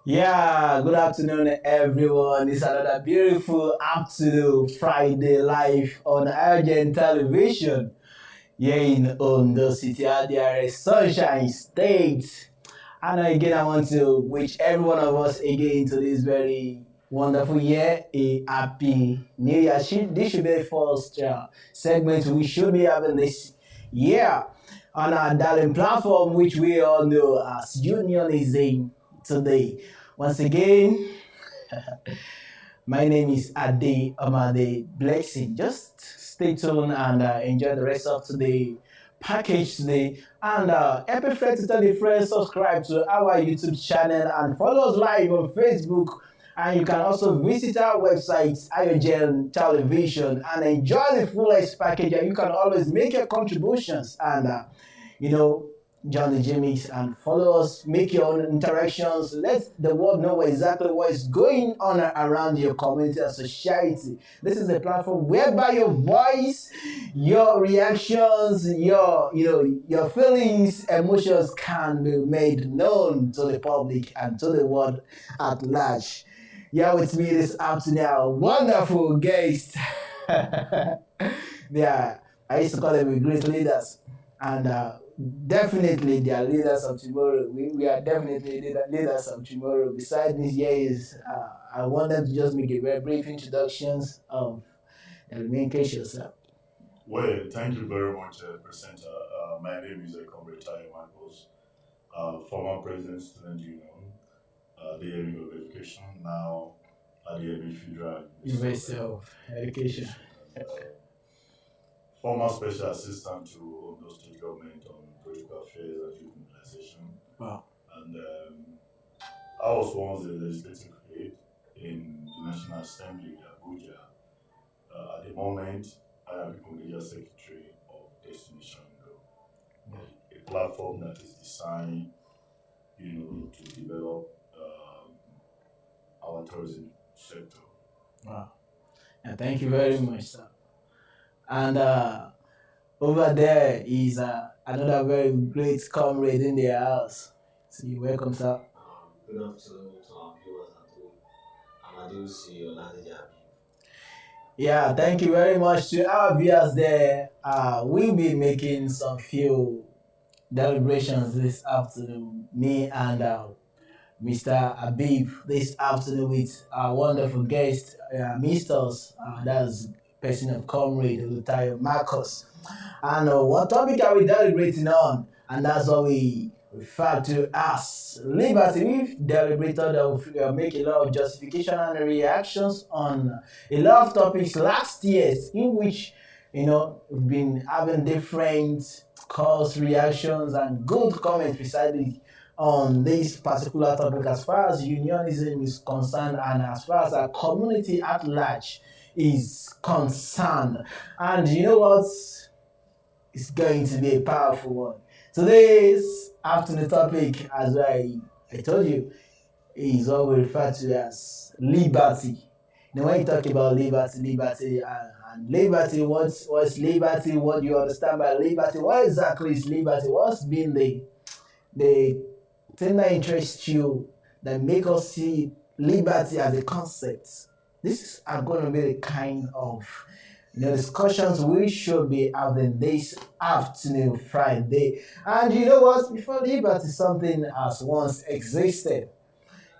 Yeah, good afternoon, everyone. It's another beautiful afternoon Friday live on AYOGEN television. Here in Ondo City, there is Sunshine State. And again, I want to wish every one of us again to this very wonderful year a happy new year. This should be the first segment we should be having this year on our darling platform, which we all know as Unionism Today. Once again, my name is Ade Amade Blessing. Just stay tuned and enjoy the rest of today package today. And epic friend to tell your friends, subscribe to our YouTube channel and follow us live on Facebook. And you can also visit our website, AYOGEN Television, and enjoy the fullest package. And you can always make your contributions and, you know, join the gimmicks and follow us, make your own interactions. Let the world know exactly what is going on around your community and society. This is a platform whereby your voice, your reactions, your feelings, emotions can be made known to the public and to the world at large. Yeah, with me this afternoon, our wonderful guest. Yeah, I used to call them great leaders. And definitely they are leaders of tomorrow. We are definitely leaders of tomorrow. Besides this year is, I wanted to just make a very brief introductions of the main cases. Well, thank you very much, presenter. My name is Comrade Tayo Michaels, former president, student union, the Emmy of Education, now at the Emmy Federal University of Education. Former special assistant to Ondo State Government on Political Affairs and Youth Mobilization. Wow. And I was once the legislative aide in the National Assembly in Abuja. At the moment, I am the Congressional Secretary of Destination Go, a platform that is designed, to develop our tourism sector. Wow. Yeah, thank you very much, sir. And over there is another very great comrade in the house. So you're welcome, sir. Good afternoon to our viewers at home. I'm Adeosi Oladeja. Yeah, thank you very much to our viewers there. We'll be making some few deliberations this afternoon. Me and Mr. Habib this afternoon with our wonderful guest, Mr. That's person of comrade Lutayo Marcus. And what topic are we deliberating on? And that's what we refer to as liberty. We've deliberated and we'll make a lot of justification and reactions on a lot of topics last year, in which we've been having different calls, reactions, and good comments precisely on this particular topic as far as unionism is concerned and as far as our community at large is concerned. And you know what? It's going to be a powerful one. Today's afternoon topic, as I told you, is what we refer to as liberty. When you talk about liberty and liberty, what's liberty? What do you understand by liberty? What exactly is liberty? What's been the thing that interests you that make us see liberty as a concept? These are going to be the kind of discussions we should be having this afternoon, Friday. And you know what? Before liberty, something has once existed.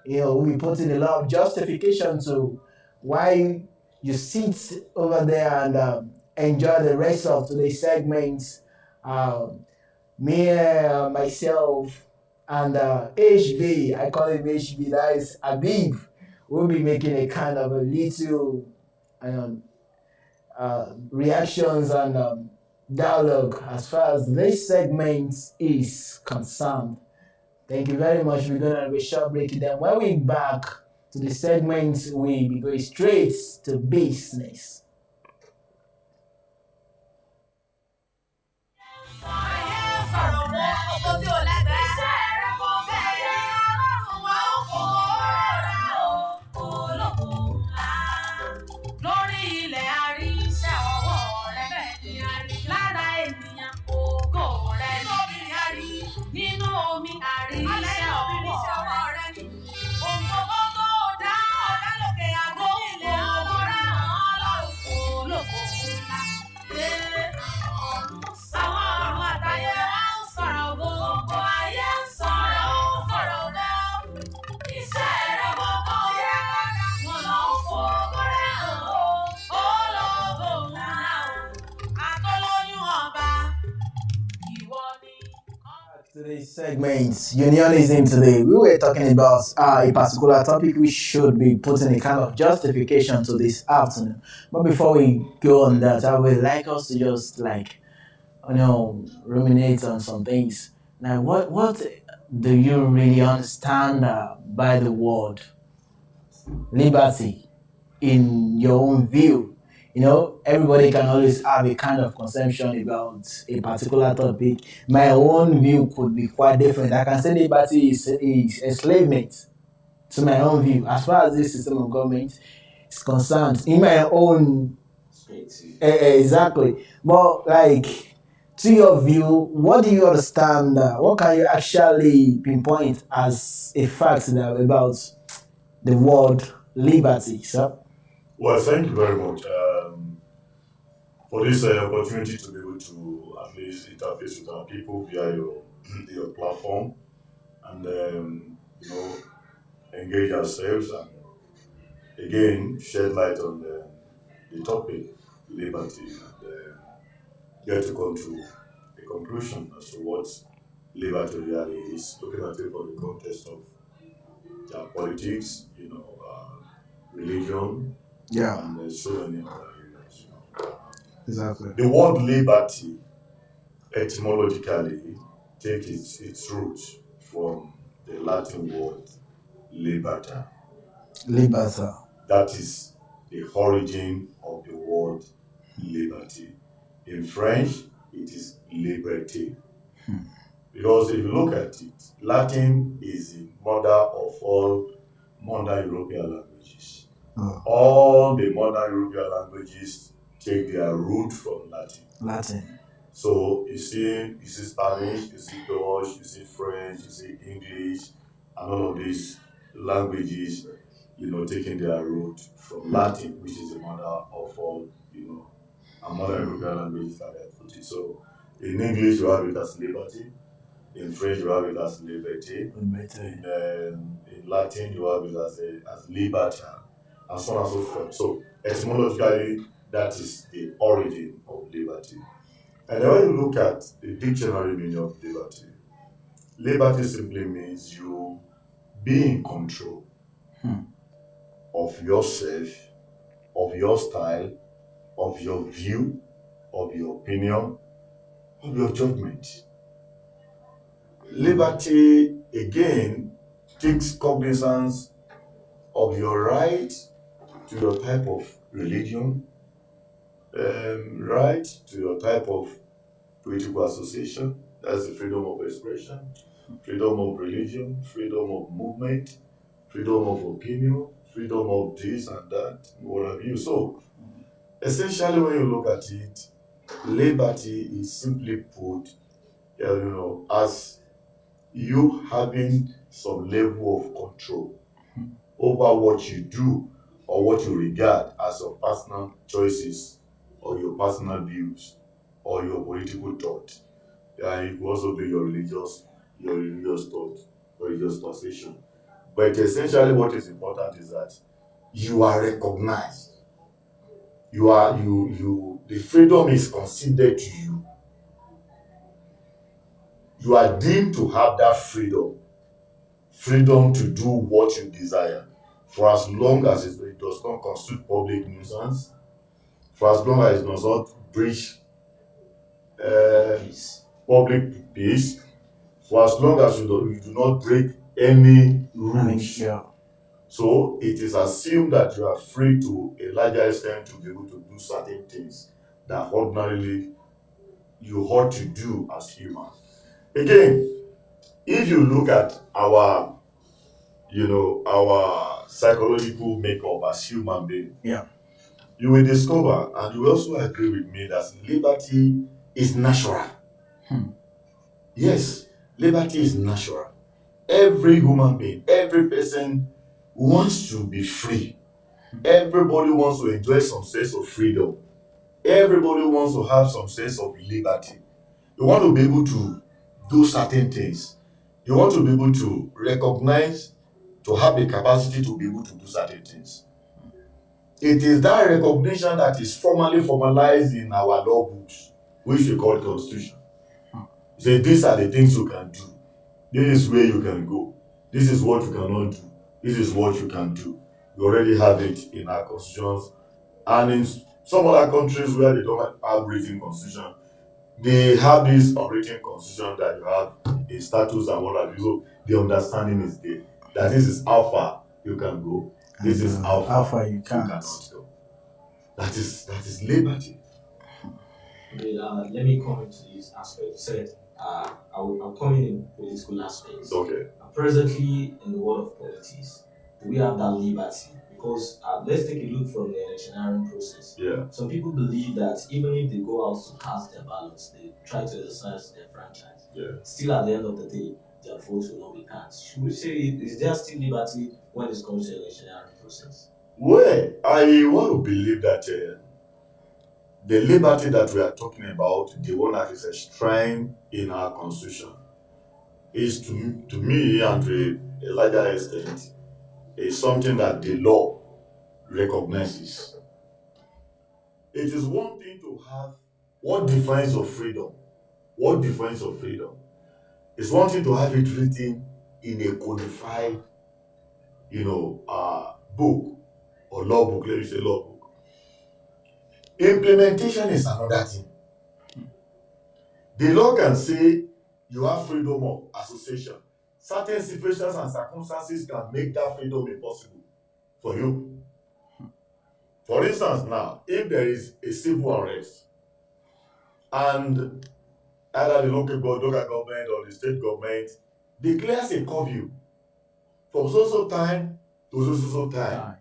We'll be putting a lot of justification to why you sit over there and enjoy the rest of today's segments. Myself, and HB, I call him HB, that is Habib. We'll be making a kind of a little reactions and dialogue as far as this segment is concerned. Thank you very much. We're going to have a short break. Then when we're back to the segment, we'll be going straight to business. segment, Unionism Today, we were talking about a particular topic which should be putting a kind of justification to this afternoon. But before we go on that, I would like us to just ruminate on some things. Now, what do you really understand by the word liberty in your own view? Everybody can always have a kind of conception about a particular topic. My own view could be quite different. I can say liberty is enslavement to my own view. As far as this system of government is concerned, in my own exactly. But like to your view, what do you understand? What can you actually pinpoint as a fact about the word liberty, sir? Well, thank you very much for this opportunity to be able to at least interface with our people via your platform and engage ourselves and again shed light on the topic liberty and get to come to a conclusion as to what liberty really is, looking at it from the context of politics, religion, Yeah, and so many other areas. exactly. The word liberty etymologically takes its roots from the Latin word liberta. Liberty. That is the origin of the word liberty. In French, it is liberté. Because if you look at it, Latin is the mother of all modern European languages. Oh. All the modern European languages take their root from Latin. Latin. So you see Spanish, you see Dutch, you see French, you see English, and all of these languages, taking their root from Latin, which is the mother of all, and modern European languages that they put it. So in English you have it as liberty, in French you have it as liberté, in Latin you have it as liberta, and so on and so forth. So etymologically, that is the origin of liberty. And then when you look at the dictionary meaning of liberty, liberty simply means you be in control of yourself, of your style, of your view, of your opinion, of your judgment. Liberty, again, takes cognizance of your right to your type of religion, right to your type of political association. That's the freedom of expression, freedom of religion, freedom of movement, freedom of opinion, freedom of this and that, what have you. So, essentially, when you look at it, liberty is simply put, as you having some level of control over what you do or what you regard as your personal choices or your personal views or your political thought. It could also be your religious thought, religious persuasion. But essentially what is important is that you are recognized. The freedom is conceded to you. You are deemed to have that freedom to do what you desire, for as long as it does not constitute public nuisance, for as long as it does not breach public peace, for as long as you do not break any rules. Yeah. So it is assumed that you are free to a larger extent to be able to do certain things that ordinarily you ought to do as human. Again, if you look at our psychological makeup as human beings, Yeah. you will discover, and you will also agree with me, that liberty is natural. Yes, liberty is natural. Every human being, every person wants to be free. Everybody wants to enjoy some sense of freedom. Everybody wants to have some sense of liberty. You want to be able to do certain things. You want to be able to recognize, to have the capacity to be able to do certain things. It is that recognition that is formally formalized in our law books, which we call Constitution. Say these are the things you can do. This is where you can go. This is what you cannot do. This is what you can do. We already have it in our constitutions, and in some other countries where they don't have written constitution, they have this unwritten constitution that you have a status and what have you. So the understanding is there that this is how far you can go. This And is how how far far you you can't. cannot go. That is liberty. Okay, let me come into this aspect. You said I'll come in political aspects. Okay. Presently, in the world of politics, do we have that liberty? Because let's take a look from the electioneering process. Yeah. Some people believe that even if they go out to cast their ballots, they try to exercise their franchise. Yeah. Still, at the end of the day, their votes will not be cast. Should we say, is there still liberty when it comes to electioneering process? Well, I want to believe that the liberty that we are talking about, the one that is enshrined in our constitution, is to me and to a larger extent is something that the law recognizes. It is one thing to have what defines your freedom. What defines your freedom? It's one thing to have it written in a codified, book or law book. Let me say law book. Implementation is another thing. The law can say you have freedom of association. Certain situations and circumstances can make that freedom impossible for you. For instance, now, if there is a civil unrest and either the local government or the state government declares a curfew from so time to so time,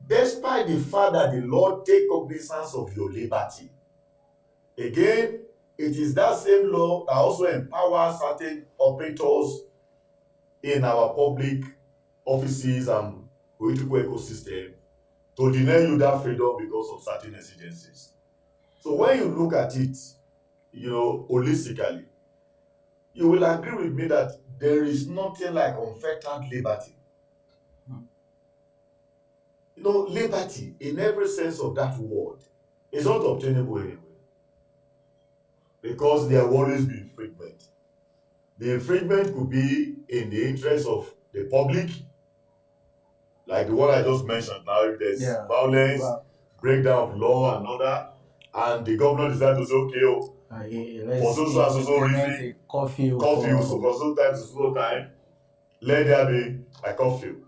despite the fact that the law take cognizance of your liberty, again, it is that same law that also empowers certain operators in our public offices and political ecosystem to deny you that freedom because of certain exigencies. So when you look at it, holistically, you will agree with me that there is nothing like unfettered liberty. Liberty in every sense of that word is not obtainable anywhere because there will always be infringement. The infringement could be in the interest of the public, like the one I just mentioned. Now, if there's violence, breakdown of law and order, and the governor decides to say, okay, for so reason, curfew so for so time, let there be a curfew.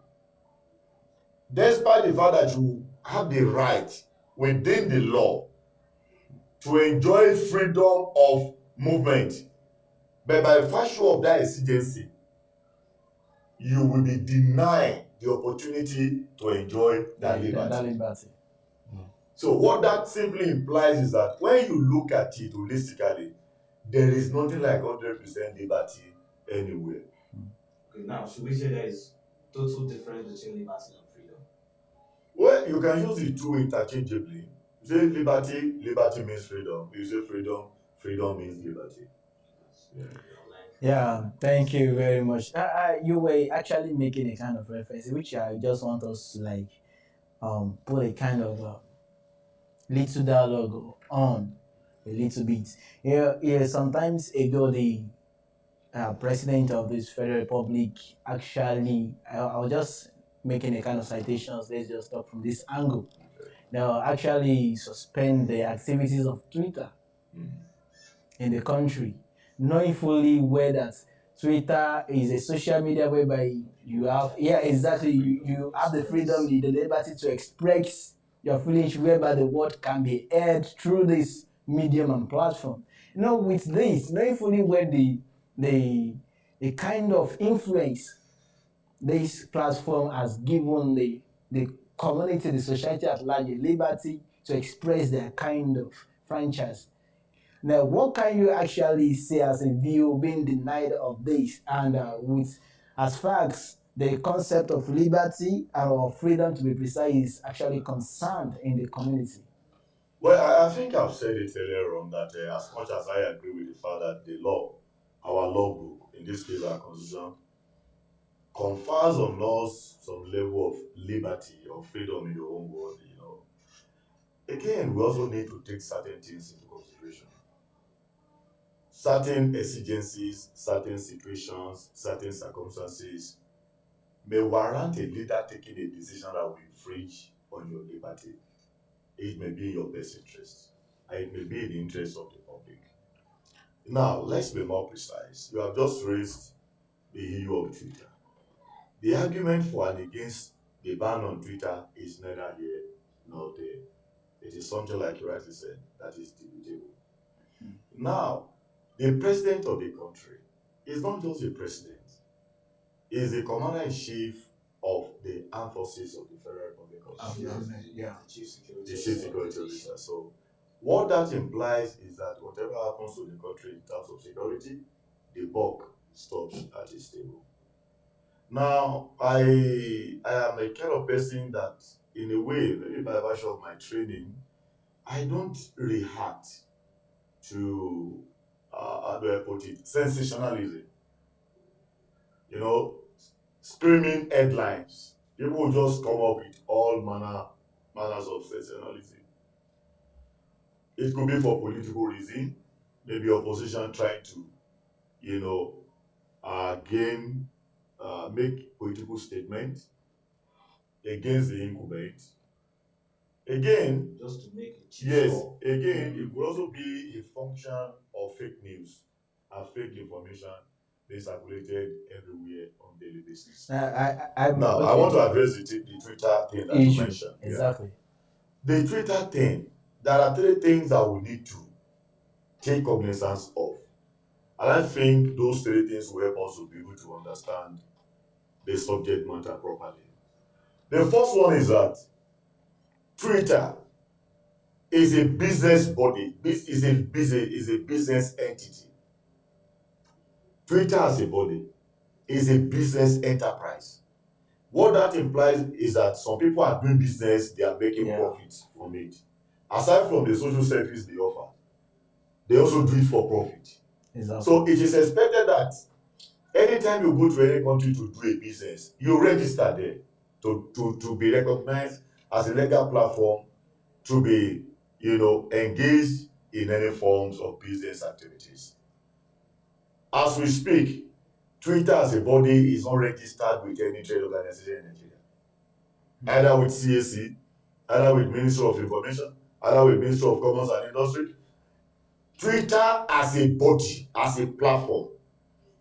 Despite the fact that you have the right within the law to enjoy freedom of movement, but by virtue of that exigency, you will be denied the opportunity to enjoy that liberty. So what that simply implies is that when you look at it holistically, there is nothing like 100% liberty anywhere. Okay, now should we say there is total difference between liberty and freedom? Well, you can use the two interchangeably. You say liberty means freedom. You say freedom means liberty. Yeah, thank you very much. You were actually making a kind of reference, which I just want us to put a kind of little dialogue on a little bit. Sometimes ago the president of this Federal Republic actually, I was just making a kind of citations. Let's just talk from this angle. Now, actually suspend the activities of Twitter in the country, knowing fully well that Twitter is a social media whereby you have, you have the freedom, the liberty to express your feelings, whereby the word can be heard through this medium and platform. With this, knowing fully well the kind of influence this platform has given the community, the society at large, the liberty to express their kind of franchise. Now, what can you actually say as a view being denied of this, and with as far as the concept of liberty or freedom, to be precise, is actually concerned in the community? Well, I think I've said it earlier on that as much as I agree with the fact that the law, our law book, in this case our constitution, confers on us some level of liberty or freedom in your own word, again, we also need to take certain things into consideration. certain exigencies, certain situations, certain circumstances may warrant a leader taking a decision that will infringe on your liberty. It may be in your best interest, and it may be in the interest of the public. Now, let's be more precise. You have just raised the issue of Twitter. The argument for and against the ban on Twitter is neither here nor there. It is something like you rightly said that is debatable. Now, the president of the country is not just a president, he is the commander in chief of the armed forces of the Federal Republic of Nigeria, Yeah. the chief security officer. So, what that implies is that whatever happens to the country in terms of security, the buck stops at his table. Now, I am a kind of person that, in a way, maybe by virtue of my training, I don't react to, how do I put it, sensationalism. You know, screaming headlines. People will just come up with all manners of sensationalism. It could be for political reason, maybe opposition trying to, you know, make political statements against the incumbent. Again, just to make a cheap yes, score. again, it could also be a function of fake news and fake information being circulated everywhere on daily basis. Now, I want to address the Twitter thing that you mentioned. Exactly. Yeah. The Twitter thing, there are three things that we need to take cognizance of. And I think those three things will help us to be able to understand the subject matter properly. The first one is that Twitter is a business body, is a business entity. Twitter as a body is a business enterprise. What that implies is that some people are doing business, they are making profits from it. Aside from the social service they offer, they also do it for profit. Exactly. So it is expected that anytime you go to any country to do a business, you register there to be recognized as a legal platform, to be, engaged in any forms of business activities. As we speak, Twitter as a body is not registered with any trade organization in Nigeria, either with CAC, either with Ministry of Information, either with Ministry of Commerce and Industry. Twitter as a body, as a platform,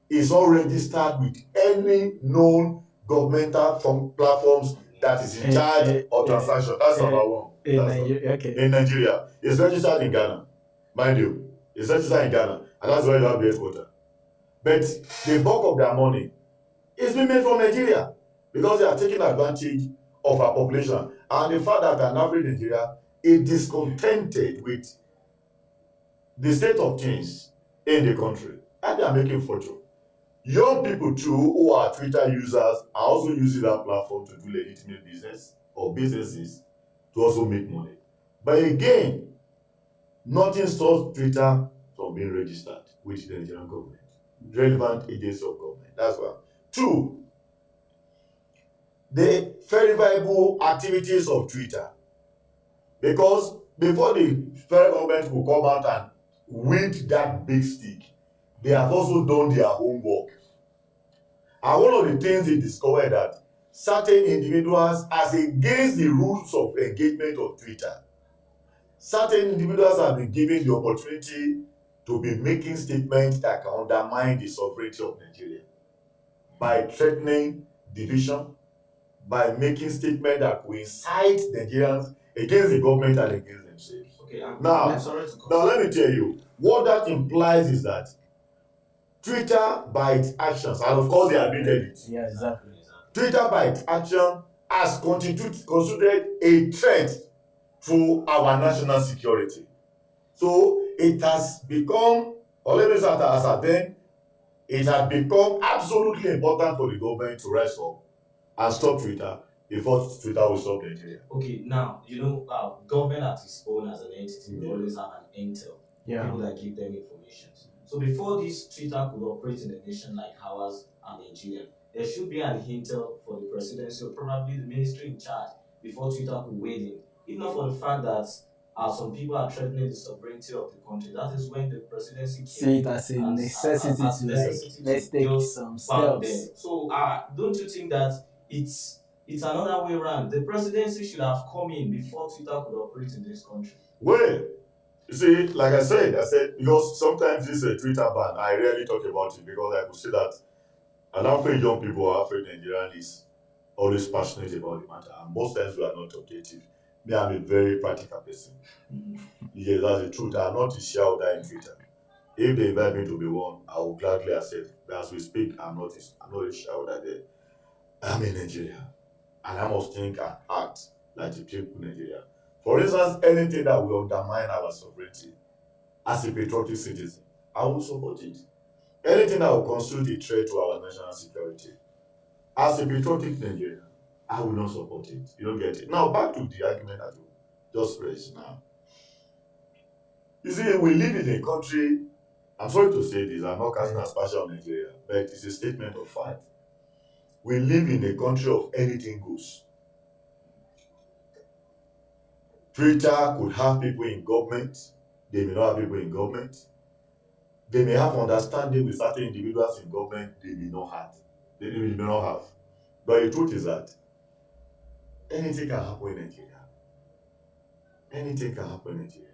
is not registered with any known governmental platforms that is in charge of transaction. That's number one. In Nigeria, okay. In Nigeria, it's registered in Ghana, mind you. It's registered in Ghana, and that's where you have the headquarters. But the bulk of their money is being made from Nigeria because they are taking advantage of our population and the fact that an average Nigeria is discontented with the state of things in the country, and they are making fortune. Young people too, who are Twitter users, are also using that platform to do legitimate business or businesses to also make money. But again, nothing stops Twitter from being registered with the Nigerian government, relevant agency of government. That's one. Two, the verifiable activities of Twitter. Because before the federal government will come out and wield that big stick, they have also done their homework. And one of the things they discovered that certain individuals, as against the rules of engagement of Twitter, certain individuals have been given the opportunity to be making statements that can undermine the sovereignty of Nigeria by threatening division, by making statements that will incite Nigerians against the government and against themselves. Okay, now let me tell you, what that implies is that Twitter, by its actions, and of course they admitted it. Yeah, exactly. Twitter, by its action, has constituted a threat to our national security. So it has become, or let me say as at then, it has become absolutely important for the government to rise up and stop Twitter before Twitter will stop Nigeria. Okay, now, government at its own as an entity will always have an intel, people that give them information. So before this Twitter could operate in a nation like ours and Nigeria, there should be an intel for the presidency or probably the ministry in charge before Twitter could wade in. If not for the fact that some people are threatening the sovereignty of the country. That is when the presidency came See it in as a and necessity as to like necessity let's to take just some back them. steps. So don't you think that it's another way around? The presidency should have come in before Twitter could operate in this country. Well, you see, like I said, because sometimes this Twitter ban, I rarely talk about it because I could see that an afraid young people are afraid Nigerian is always passionate about the matter, and most times we are not objective. Me, I'm a very practical person. Yes, that's the truth. I'm not a shareholder in Twitter. If they invite me to be one, I will gladly accept. But as we speak, I'm not a shareholder there. I'm in Nigeria, and I must think and act like the people in Nigeria. For instance, anything that will undermine our sovereignty as a patriotic citizen, I will support it. Anything that will constitute a threat to our national security, as a patriotic Nigerian, I will not support it. You don't get it. Now, back to the argument that you just raised now. You see, we live in a country, I'm sorry to say this, I'm not casting aspersion on Nigeria, but it's a statement of fact. We live in a country of anything goes. Twitter could have people in government, they may not have people in government. They may have understanding with certain individuals in government, they may not have. But the truth is that anything can happen in Nigeria. Anything can happen in Nigeria.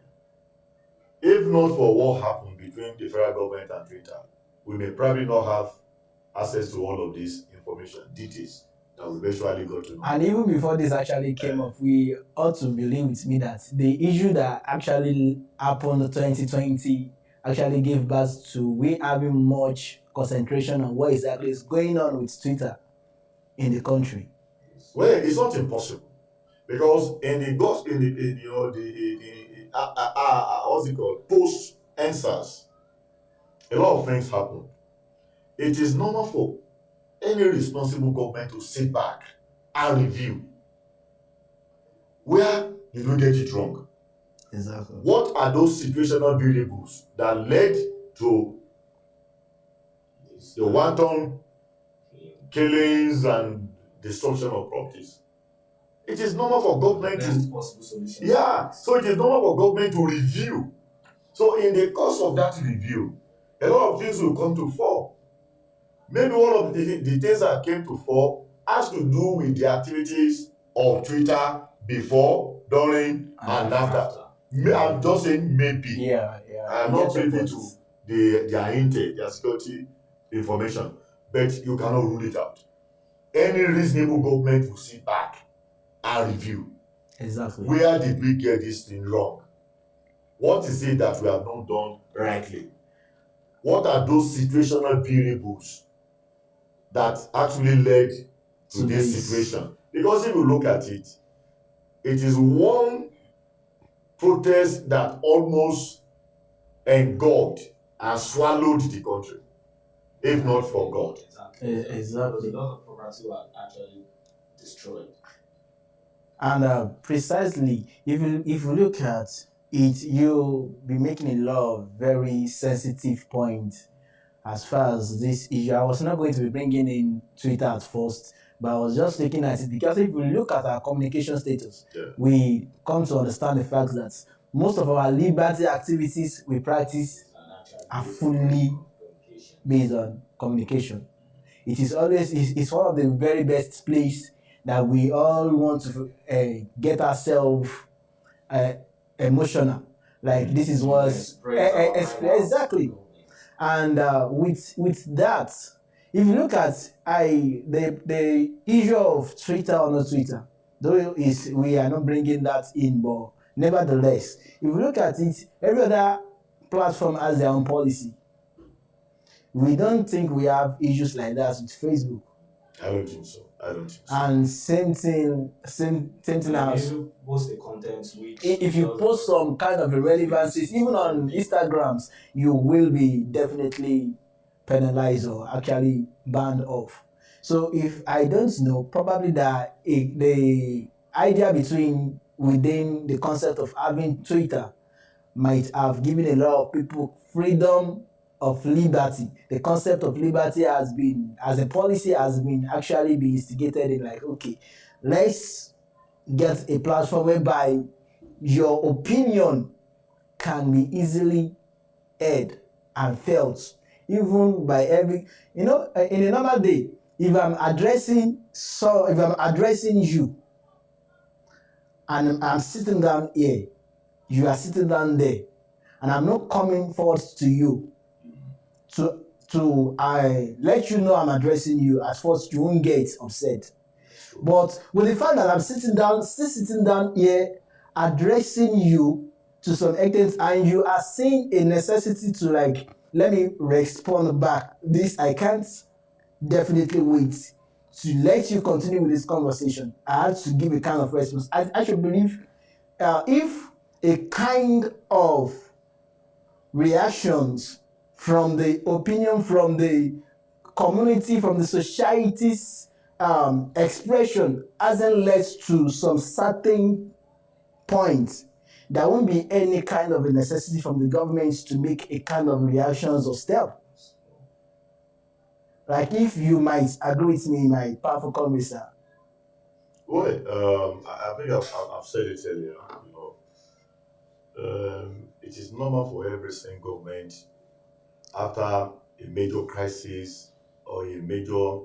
If not for what happened between the federal government and Twitter, we may probably not have access to all of these information, details that we eventually got to know. And even before this actually came up, we ought to believe with me that the issue that actually happened in 2020 actually gave birth to we having much concentration on what exactly is going on with Twitter in the country. Well, it's not impossible because in the what's it called, post answers, a lot of things happen. It is normal for any responsible government to sit back and review where did we get it wrong. Exactly. What are those situational variables that led to the wanton killings and destruction of properties? It is normal for government so it is normal for government to review. So in the course of that review, a lot of things will come to fore. Maybe one of the things that came to fore has to do with the activities of Twitter before, during, and after. I'm just saying maybe. Yeah. I'm not privy to their intel, their security information, but you cannot rule it out. Any reasonable government will sit back and review. Exactly. Where did we get this thing wrong? What is it that we have not done rightly? What are those situational variables that actually led to this situation? Because if you look at it, it is one protest that almost engulfed and swallowed the country, if not for God. Exactly. A lot of property were actually destroyed. And precisely, if you look at it, you'll be making a lot of very sensitive points as far as this issue. I was not going to be bringing in Twitter at first, but I was just looking at it because if we look at our communication status, we come to understand the fact that most of our liberty activities we practice are fully based on communication. It is always it's one of the very best place that we all want to get ourselves emotional. Like this is what exactly. And with that, if you look at the issue of Twitter or not Twitter, though we are not bringing that in, but nevertheless, if you look at it, every other platform has their own policy. We don't think we have issues like that with Facebook. I don't think so. And same thing as you post the content which if you post some kind of irrelevancies, even on Instagrams, you will be definitely penalized or actually banned off. So if I don't know, probably that the idea within the concept of having Twitter might have given a lot of people freedom of liberty. The concept of liberty has been, as a policy, has been actually been instigated in like, okay, let's get a platform whereby your opinion can be easily heard and felt, even by every, in a normal day, if I'm addressing you and I'm sitting down here, you are sitting down there, and I'm not coming forward to you to I let you know I'm addressing you, at first you won't get upset. But with the fact that I'm still sitting down here addressing you to some extent, and you are seeing a necessity to let me respond back, this I can't definitely wait to let you continue with this conversation. I had to give a kind of response. I should believe if a kind of reactions from the opinion, from the community, from the society's expression hasn't led to some certain point, there won't be any kind of a necessity from the government to make a kind of reactions or step. Like, if you might agree with me, my powerful comment, sir. Well, I think I've said it earlier. It is normal for every single government, after a major crisis or a major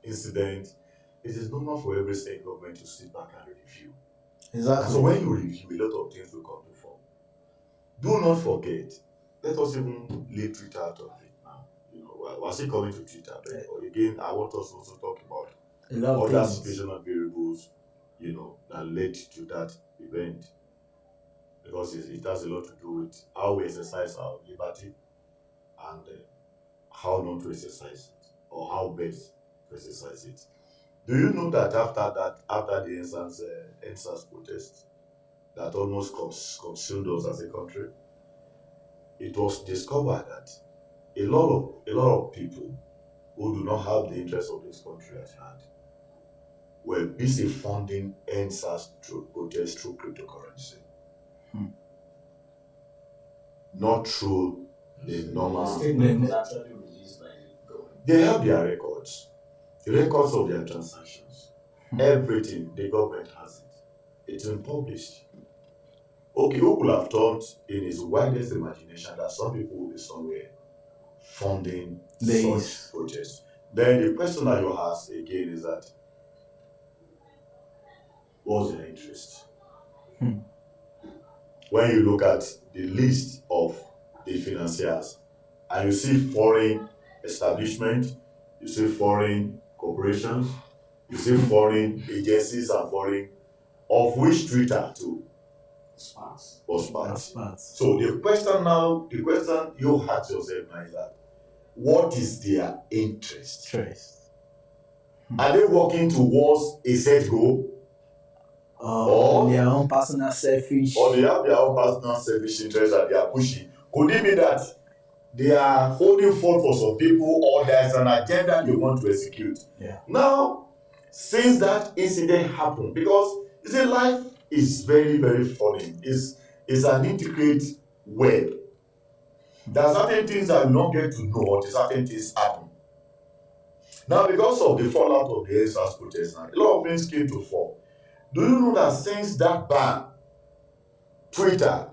incident, it is normal for every state government to sit back and review. Exactly. So when you review, a lot of things will come to form. Do not forget, let us even leave Twitter out of it now. We're still coming to Twitter, but again, I want us also to talk about other situational variables, that led to that event, because it has a lot to do with how we exercise our liberty and how not to exercise it, or how best to exercise it. Do you know that after the NSAS protest that almost consumed us as a country, it was discovered that a lot of people who do not have the interest of this country at hand were busy funding NSAS protest through cryptocurrency, not through the normal. Statement was actually released by the government. They have their records of their transactions, everything. The government has it. It's been published. Okay, who could have thought in his wildest imagination that some people will be somewhere funding such protests? Then the question that you ask again is that, what's their interest? When you look at the list of the financiers and you see foreign establishment, you see foreign corporations, you see foreign agencies and foreign, of which Twitter too was part. So the question you ask yourself now is that, what is their interest? Are they working towards a set goal? Or their own personal selfish? Or they have their own personal selfish interests that they are pushing? Could it be that they are holding forth for some people, or there is an agenda they want to execute? Yeah. Now, since that incident happened, because you see, life is very, very funny. It's an intricate web. There are certain things that you don't get to know until certain things happen. Now, because of the fallout of the NSAS protest, a lot of things came to fall. Do you know that since that ban, Twitter,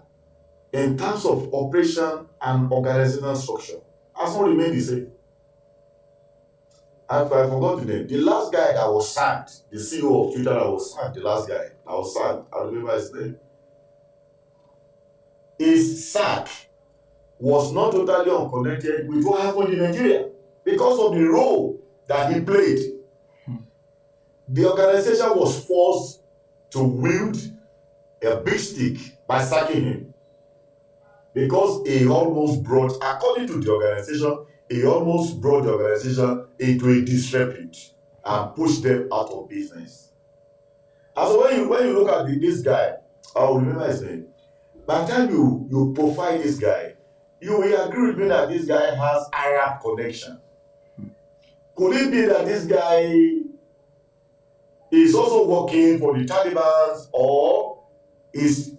in terms of operation and organizational structure, has not remained the same? I forgot the name. The last guy that was sacked, the CEO of Twitter that was sacked, I remember his name. His sack was not totally unconnected with what happened in Nigeria because of the role that he played. The organization was forced to wield a big stick by sacking him, because he almost brought, according to the organization, into a disrepute and pushed them out of business. And so when you look at this guy, I will remember his name. By the time you profile this guy, you will agree with me that this guy has Arab connection. Could it be that this guy is also working for the Taliban, or is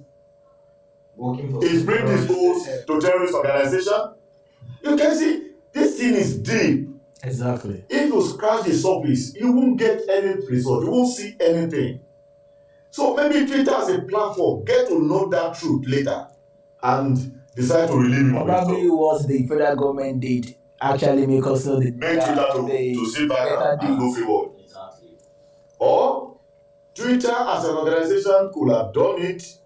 predisposed to terrorist organization? You can see this thing is deep. Exactly. If you scratch the surface, you won't get any result. You won't see anything. So maybe Twitter as a platform get to know that truth later and decide to relieve him of his Probably job. what the federal government did actually make us know Make Twitter to sit back and go forward. Exactly. Or Twitter as an organization could have done it.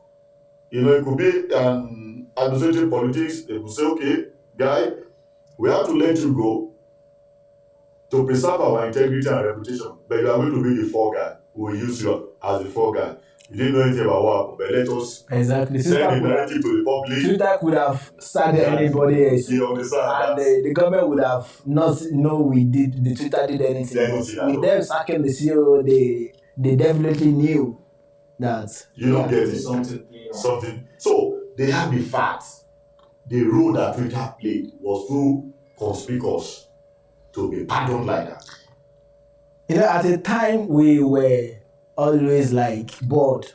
You know, it could be an administrative politics. They could say, okay, guy, we have to let you go to preserve our integrity and reputation, but you are going to be the fall guy. We will use you as the fall guy. You didn't know anything about what happened, but let us send the narrative to the public. Twitter could have started anybody else. You understand? And the government would have not know the Twitter did anything. With them sacking the CEO, they definitely knew that. You don't get it. Something. So they have the facts. The role that Twitter played was too conspicuous to be pardoned like that. You know, at the time we were always like bored,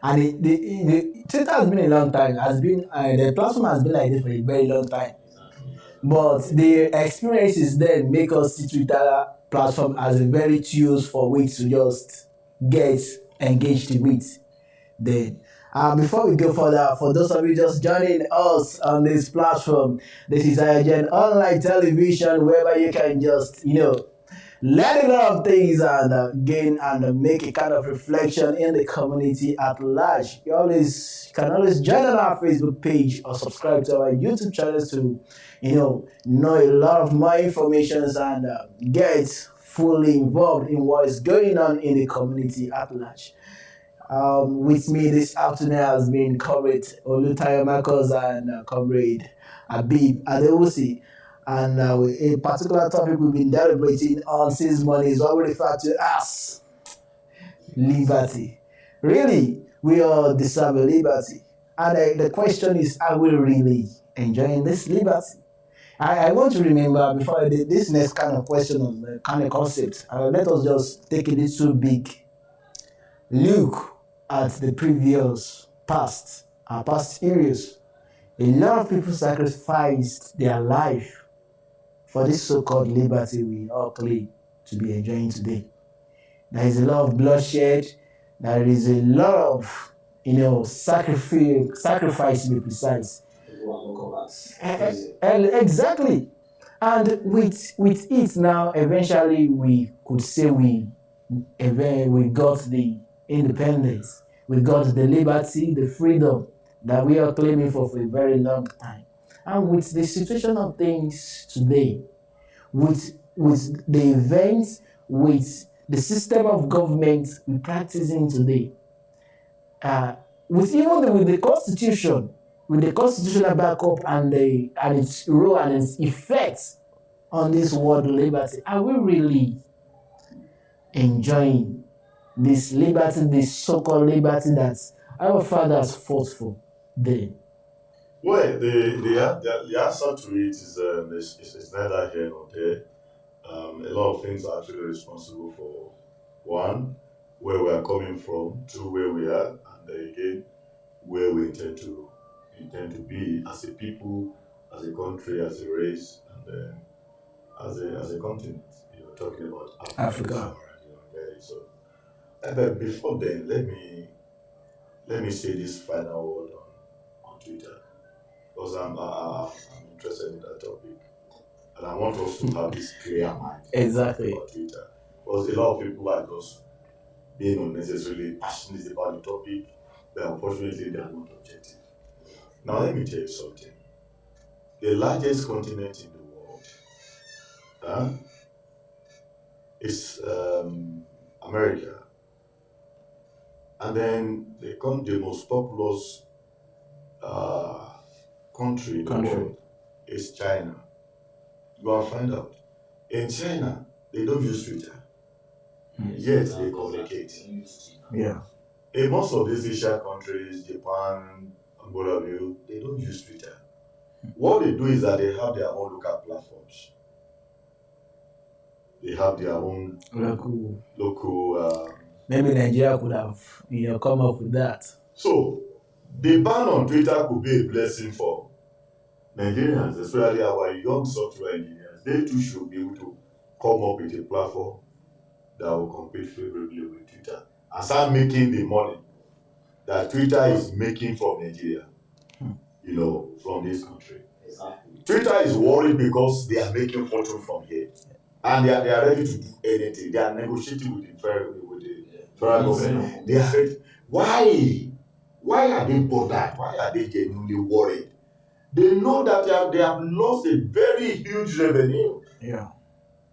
and the Twitter has been a long time. The platform has been like this for a very long time. But the experiences then make us see Twitter platform as a very tools for ways to just get engaged with. Then, before we go further, for those of you just joining us on this platform, this is AYOGEN online television, whereby you can just learn a lot of things and gain and make a kind of reflection in the community at large. You can always join on our Facebook page or subscribe to our YouTube channel to know a lot of more information and get fully involved in what is going on in the community at large. With me this afternoon has been Comrade Olutayo Marcos and Comrade Abib Adewusi. And a particular topic we've been deliberating on since morning is what we refer to as liberty. Really, we all deserve a liberty. And the question is, are we really enjoying this liberty? I want to remember before this next kind of question on the kind of concept, let us just take a little big look at the previous past years. A lot of people sacrificed their life for this so-called liberty we all claim to be enjoying today. There is a lot of bloodshed. There is a lot of sacrifice to be precise. Exactly. And with it now, eventually we could say we got the independence, we got the liberty, the freedom that we are claiming for a very long time. And with the situation of things today, with the events, with the system of government we're practicing today, with the constitution, with the constitutional backup and its role and its effects on this world liberty, are we really enjoying this liberty, this so-called liberty that our fathers fought for then? Well, the answer to it is neither here nor there. A lot of things are actually responsible for, one, where we are coming from, two, where we are, and then again, where we intend to be as a people, as a country, as a race, and then as a continent. You're talking about Africa. So, but before then, let me say this final word on Twitter, because I'm interested in that topic, and I want us to have this clear mind exactly about Twitter, because a lot of people are just being unnecessarily passionate about the topic, but unfortunately they are not objective. Now let me tell you something. The largest continent in the world is America. And then the most populous country in the world is China. Go and find out. In China, they don't use Twitter. Yet they communicate. Yeah. In most of these Asian countries, Japan, and what have you, they don't use Twitter. What they do is that they have their own local platforms. They have their own local. Maybe Nigeria could have come up with that. So the ban on Twitter could be a blessing for Nigerians, especially our young software engineers. They too should be able to come up with a platform that will compete favorably with Twitter and start making the money that Twitter is making from Nigeria, from this country. Exactly. Twitter is worried because they are making fortune from here, and they are ready to do anything. They are negotiating with the federal government. They are ready. Why are they bothered? Why are they genuinely worried? They know that they have lost a very huge revenue. Yeah.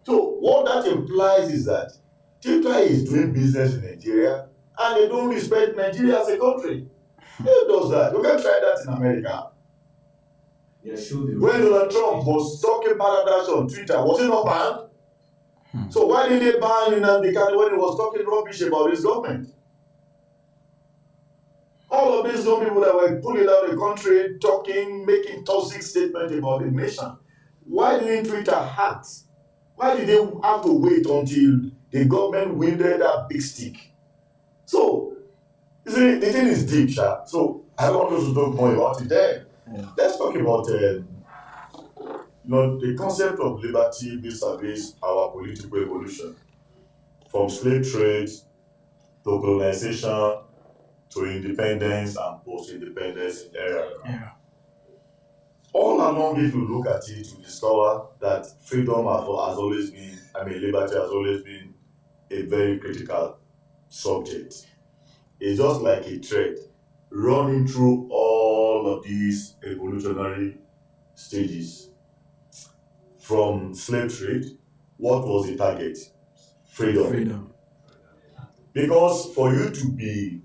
So what that implies is that Twitter is doing business in Nigeria and they don't respect Nigeria as a country. Who does that? You can try that in America. Yeah, sure. When Donald Trump was talking paradise on Twitter, was it not banned? So why did they ban Nnamdi Kanu when he was talking rubbish about his government? All of these young people that were pulling out the country, talking, making toxic statements about the nation. Why didn't Twitter act? Why did they have to wait until the government wielded that big stick? So, you see, the thing is deep, sha. So, I don't want us to talk more about it there. Yeah. Let's talk about the concept of liberty vis-a-vis our political evolution. From slave trade to colonization to independence and post-independence era. Yeah. All along, if you look at it, you discover that freedom has always been, liberty has always been a very critical subject. It's just like a thread running through all of these evolutionary stages. From slave trade, what was the target? Freedom. Because for you to be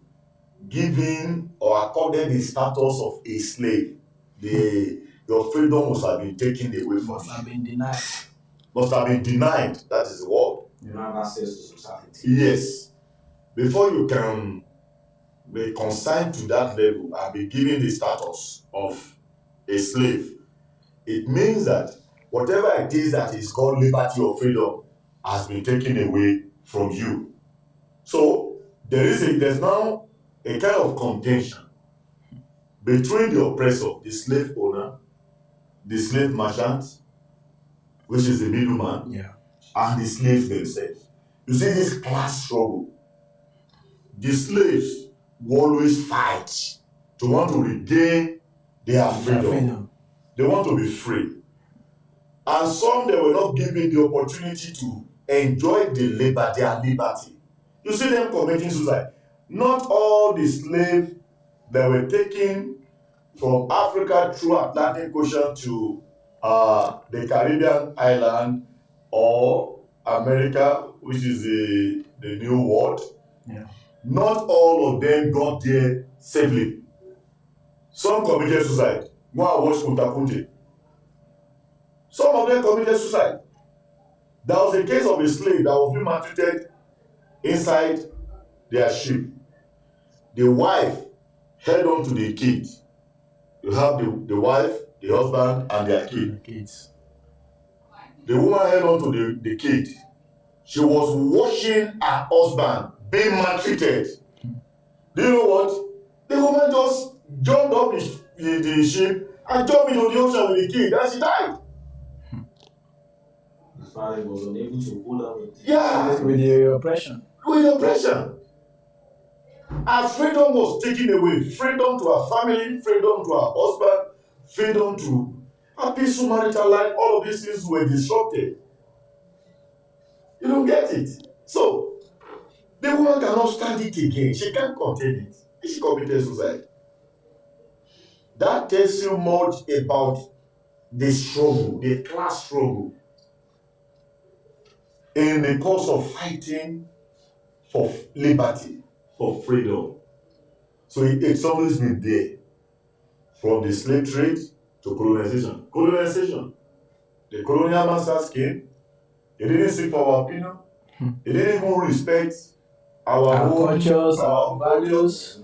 given or accorded the status of a slave, your freedom must have been taken away from you. Must have been denied. Must have been denied. That is the word. You don't have access to society. Yes. Before you can be consigned to that level and be given the status of a slave, it means that whatever it is that is called liberty or freedom has been taken away from you. So there's now a kind of contention between the oppressor, the slave owner, the slave merchant, which is the middleman, and the slaves themselves. You see this class struggle. The slaves will always fight to want to regain their freedom. They want to be free. And some, they were not given the opportunity to enjoy their liberty. You see them committing suicide. Not all the slaves that were taken from Africa through Atlantic Ocean to the Caribbean island or America, which is the new world. Yeah. Not all of them got there safely. Some committed suicide. Go and watch Kunta Kinte. Some of them committed suicide. There was a case of a slave that was being maltreated inside their ship. The wife held on to the kid. You have the wife, the husband, and their kids. The woman held on to the kid. She was watching her husband being maltreated. Do you know what? The woman just jumped up the ship and jumped into the ocean with the kid, and she died. The father was unable to hold on with with the oppression. With oppression. Her freedom was taken away. Freedom to her family, freedom to her husband, freedom to a peaceful marital life. All of these things were disrupted. You don't get it. So, the woman cannot stand it again. She can't contain it. She committed suicide. That tells you much about the struggle, the class struggle, in the course of fighting for liberty, for freedom. So it's always been there. From the slave trade to colonization. The colonial masters came. They didn't seek for our opinion. They didn't even respect our cultures, our values,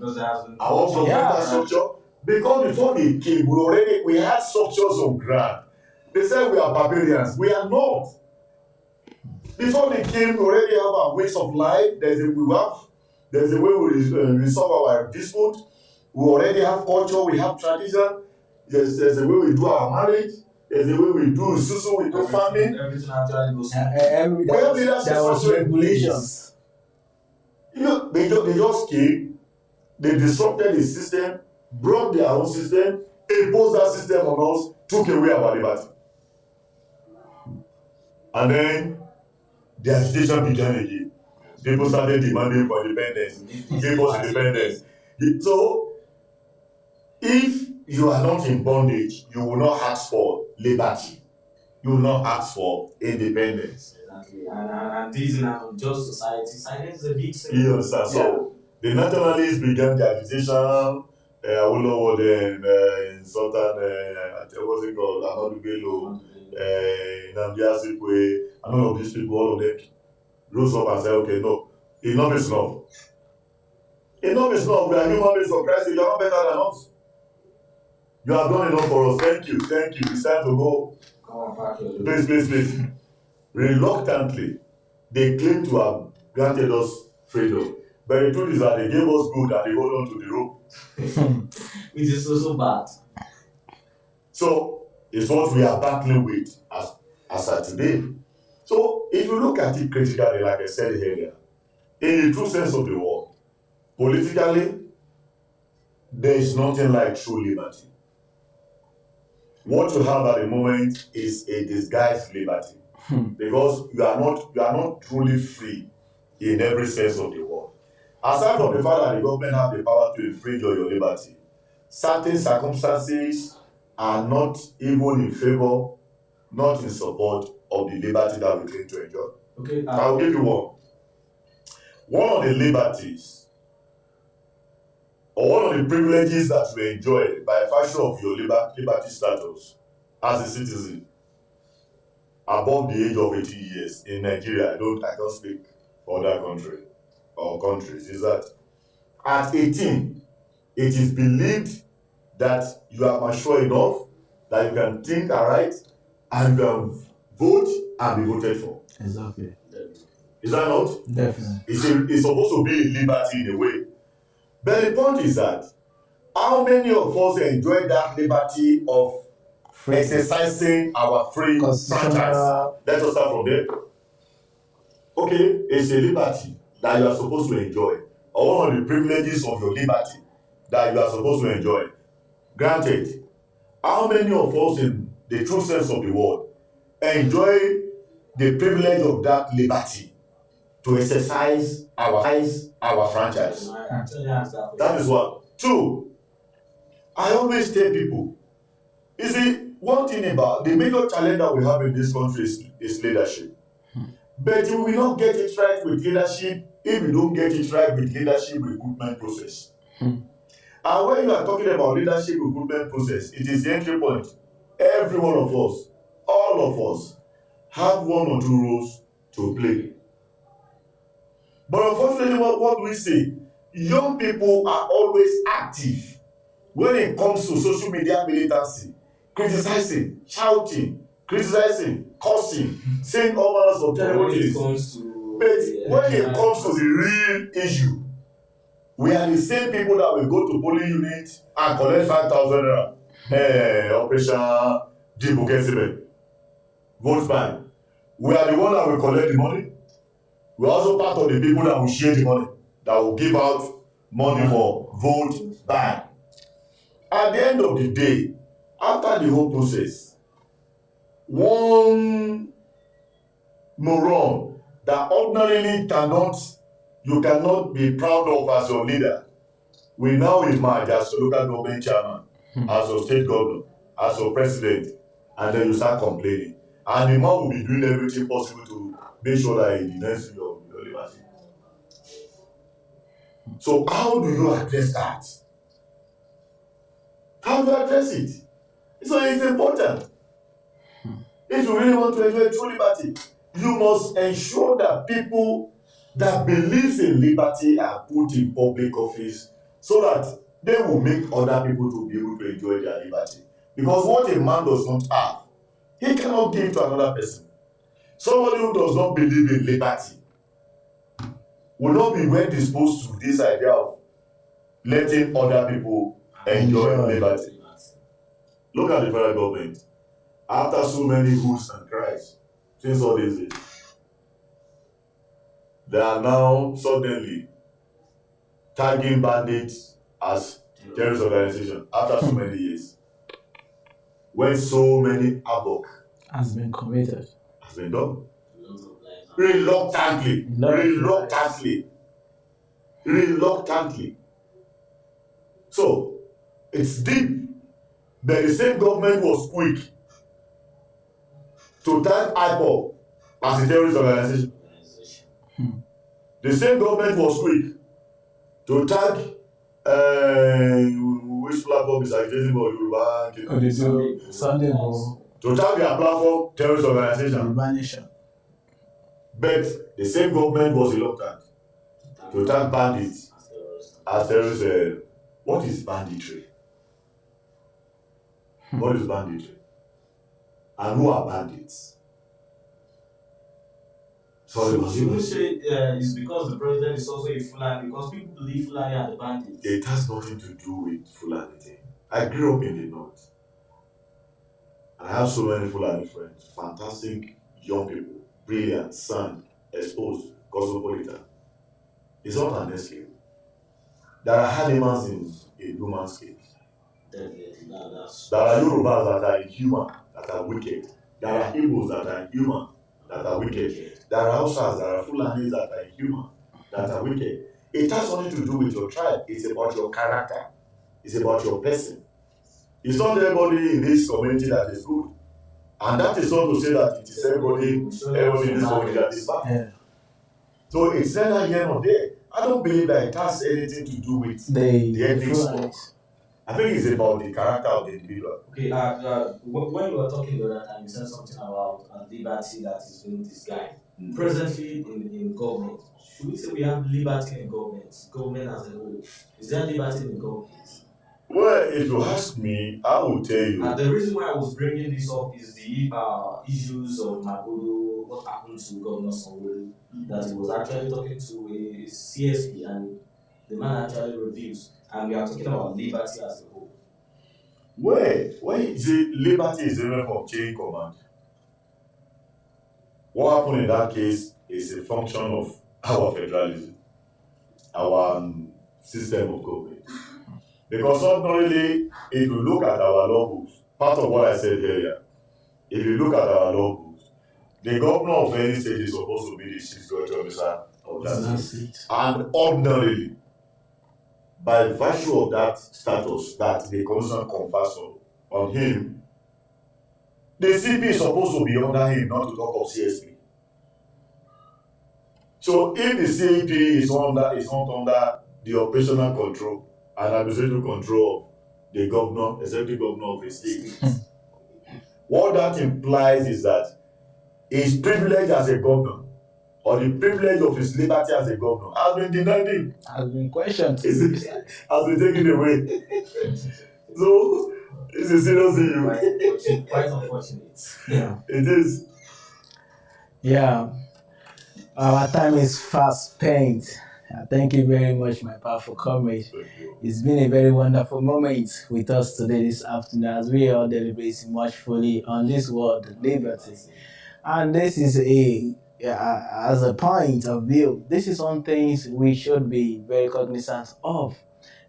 our structure. Because before they came, we had structures on ground. They said we are barbarians. We are not. Before they came, we already have our ways of life. There's a way we resolve our dispute. We already have culture. We have tradition. There's a way we do our marriage. There's a way we do susu, we do farming. Everything actually goes. there was regulations. The they just came, they disrupted the system, brought their own system, imposed that system on us, took away our liberty. And then the agitation began again. People started demanding for independence. Give us independence. So, if you are not in bondage, you will not ask for liberty. You will not ask for independence. Exactly. And this in an unjust society, silence is a big thing. You understand? Yeah. So, the nationalists began the agitation. Awolowo then in Southern, what's it called? Ahmadu Bello, Nnamdi Azikiwe, and all of these people, all of them rose up and said, okay, no, enough is enough. Enough is enough. We are human beings for Christ. You are not better than us. You have done enough for us. Thank you. It's time to go. Come on, back here. Please. Reluctantly, they claim to have granted us freedom. But the truth is that they gave us good and they hold on to the rope. Which is so bad. So, it's what we are battling with as of today. So, if you look at it critically, like I said earlier, in the true sense of the word, politically, there is nothing like true liberty. What you have at the moment is a disguised liberty. Because you are not truly free in every sense of the word. Aside from the fact that the government have the power to infringe on your liberty, certain circumstances are not even in favor, not in support of the liberty that we claim to enjoy. Okay. I'll give you one. One of the liberties or one of the privileges that you enjoy by virtue of your liberty status as a citizen above the age of 18 years in Nigeria, I can't speak for other country or countries, is that at 18, it is believed that you are mature enough that you can think and write and you can vote and be voted for. Exactly. Is that not? Definitely. It's supposed to be a liberty in a way. But the point is that how many of us enjoy that liberty of exercising our free franchise? Let us start from there. Okay, it's a liberty that you are supposed to enjoy, or one of the privileges of your liberty that you are supposed to enjoy. Granted, how many of us in the true sense of the word enjoy the privilege of that liberty to exercise our franchise? That is one. Two, I always tell people, you see, one thing about the major challenge that we have in this country is leadership. But you will not get it right with leadership if you don't get it right with leadership recruitment process. And when you are talking about leadership recruitment process, it is the entry point. Every one of us, all of us, have one or two roles to play. But unfortunately, what we see, young people are always active when it comes to social media militancy, criticizing, shouting, criticizing, cursing, saying all manners of terrible things. But when it comes to the real issue, we are the same people that will go to polling unit and collect 5,000 naira. Operation Dibukesibe. Vote bank. We are the one that will collect the money. We are also part of the people that will share the money, that will give out money for vote bank. At the end of the day, after the whole process, one moron that ordinarily you cannot be proud of as your leader will now emerge as your local government chairman, as your state governor, as your president, and then you start complaining. And the man will be doing everything possible to make sure that he denies your liberty. So how do you address that? How do you address it? So it's important. If you really want to enjoy true liberty, you must ensure that people that believes in liberty are put in public office so that they will make other people to be able to enjoy their liberty. Because what a man does not have, he cannot give to another person. Somebody who does not believe in liberty will not be well disposed to this idea of letting other people enjoy liberty. Look at the federal government. After so many hoots and cries, since all these days, they are now suddenly tagging bandits as terrorist organization after so many years, when so many havoc has been committed, has been done. Reluctantly. So it's deep. But the same government was quick to tag IPOB as a terrorist organization. The same government was quick to tag which platform is agitating for Yoruba? Sunday to tag their platform terrorist organization. But the same government was reluctant to tag bandits as terrorists. What is banditry? What is banditry? And who are bandits? Sorry, you would say it's because the president is also a Fulani, because people believe Fulani are the bandits. It has nothing to do with Fulani thing. I grew up in the north. And I have so many Fulani friends, fantastic young people, brilliant, sound, exposed, cosmopolitan. It's not an escape. There are animals in human scales. Definitely, there are Yorubas that are inhuman, that are wicked. There are Igbos that are inhuman, that are wicked. There are Hausas, there are Fulanis that are inhuman, that are wicked. It has nothing to do with your tribe. It's about your character. It's about your person. It's not everybody in this community that is good. And that is not to say that it is everybody in this community that is bad. Yeah. So it's neither here nor there. I don't believe that it has anything to do with the ethnic sport. I think it's about the character of the individual. Okay, when you were talking the other time, you said something about liberty that is being disguised. Presently in government, should we say we have liberty in government as a whole? Is there liberty in government? Well, if you ask me, I will tell you. And the reason why I was bringing this up is the issues of Magodo, what happened to Governor Sanwo-Olu, that he was actually talking to a CSP and the man actually refused. And we are talking about liberty as a whole. Well, when you say liberty is different from chain command, what happened in that case is a function of our federalism, our system of government. Because ordinarily, if you look at our law books, part of what I said earlier, if you look at our law books, the governor of any state is supposed to be the chief security officer of that state. And ordinarily, by virtue of that status that the constitution confers on him, the CP is supposed to be under him, not to talk of CSP. So if the CP is not under the operational control and administrative control of the governor, executive governor of the state, what that implies is that his privilege as a governor or the privilege of his liberty as a governor has been denied him. Has been questioned. Has been taken away. So it's a serious issue. Quite unfortunate. Yeah. It is. Yeah. Our time is fast spent. Thank you very much, my powerful comrade. It's been a very wonderful moment with us today this afternoon as we all deliberate much fully on this word, liberty. And this is as a point of view, this is one thing we should be very cognizant of.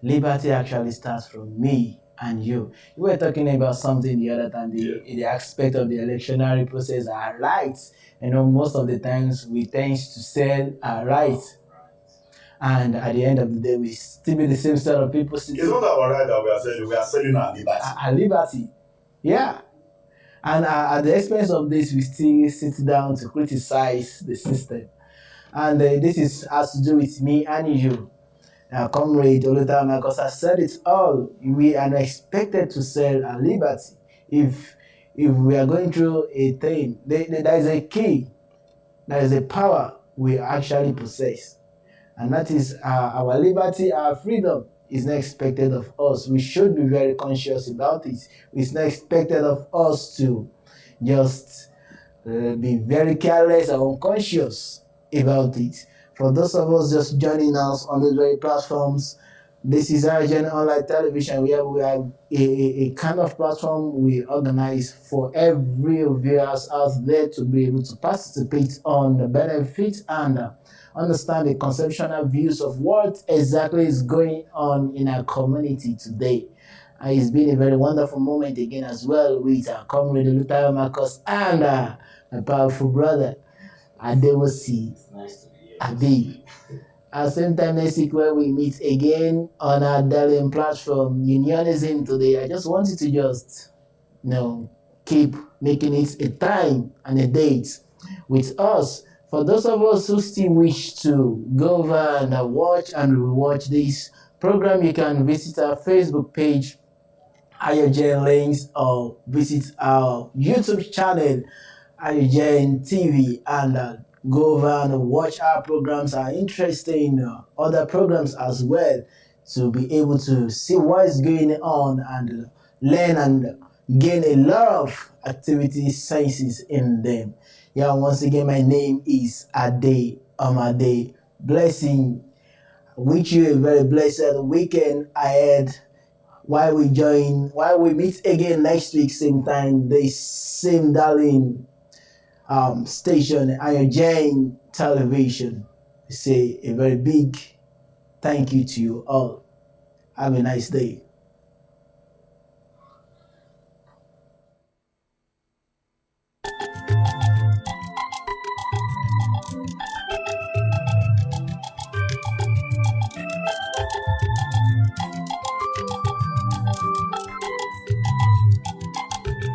Liberty actually starts from me and you. We were talking about something the other time, the aspect of the electionary process, our rights. Most of the times we tend to sell our rights. And at the end of the day, we still be the same set of people. It's not our right that we are selling our liberty. Our liberty. Yeah. And at the expense of this, we still sit down to criticize the system. And this has to do with me and you. Comrade Olutama, because I said it all, we are not expected to sell our liberty. If we are going through a thing, there is a key, there is a power we actually possess. And that is our liberty, our freedom is not expected of us. We should be very conscious about it. It's not expected of us to just be very careless or unconscious about it. For those of us just joining us on the very platforms, this is AYOGEN Online Television. We have a kind of platform we organize for every viewers out there to be able to participate on the benefits and understand the conceptual views of what exactly is going on in our community today. It's been a very wonderful moment again as well with our comrade Luther Marcus and my powerful brother Adewosi It's nice to be here. Ade. At the same time next week where we meet again on our darling platform Unionism Today. I just want you to just keep making it a time and a date with us. For those of us who still wish to go over and watch and rewatch this program, you can visit our Facebook page, AYOGEN links, or visit our YouTube channel, AYOGEN TV, and go over and watch our programs. Are interesting other programs as well to be able to see what is going on and learn and gain a lot of activity sciences in them. Yeah, once again, my name is Ade Amade. Blessing. Wish you a very blessed weekend ahead. While we meet again next week, same time, the same darling station, Iogen Television. Say a very big thank you to you all. Have a nice day.